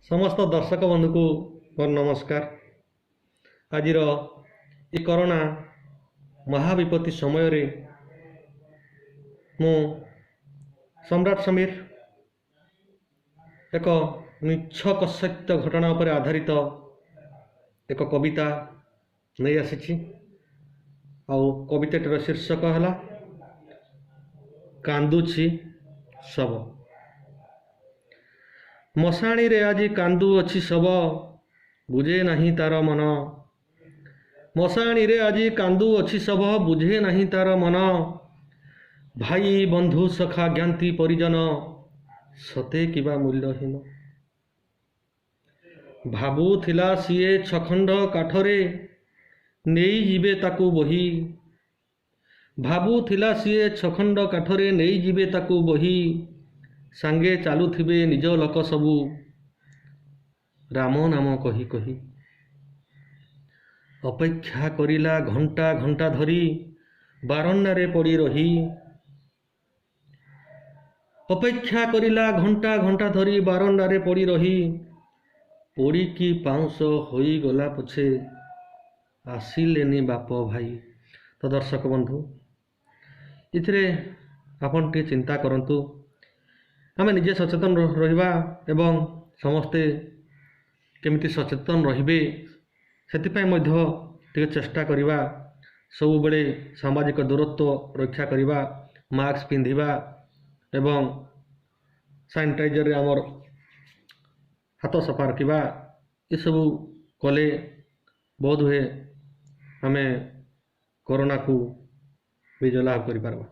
समस्त दर्शक बंधु को मोर नमस्कार। आज कोरोना महाविपत्ति समय रे मु सम्राट समीर एक निछक सत्य घटना पर आधारित एक कविता नहीं आसी। कविताटर शीर्षक है कांदुछि शव। मशाणी रे आज कांदु अछि शव, बुझे नहीं तार मन। मशाणी रे आज कांदु अछि शव, बुझे नहीं तार मन। भाई बंधु सखा ज्ञाति परिजन, सते किबा मूल्यहीन। भाबुथिला सिए छखंड काठरे, नेई जिबे ताकू बही। भाबुथिला सिए छखंड काठरे, नेई जिबे ताकू बही। सांगे चालुथिबे निज लोक सबू, राम नाम कही कही। अपेक्षा करिला घंटा घंटा धरी, बारंडारे पड़ी रही। अपेक्षा करिला घंटा घंटा धरी, बारंडारे पड़ी रही। पोड़ी की पाउंस होई गला पछे, आसिलेनी बाप भाई। तो दर्शक बंधु, इथिरे आपन टे चिंता करंतु। आम निजे सचेतन रहिबा एवं समस्ते केमिति सचेतन रहिबे सेतिपाई मध्य टिके चेष्टा करिबा। सब बेले सामाजिक दूरत्व रक्षा करिबा, मास्क पिंधिबा एवं सैनिटाइजर रे हमर हाथ सफा रखिबा। ये सब कले बोध हुए आमे कोरोना को विजय लाभ करि पारबा।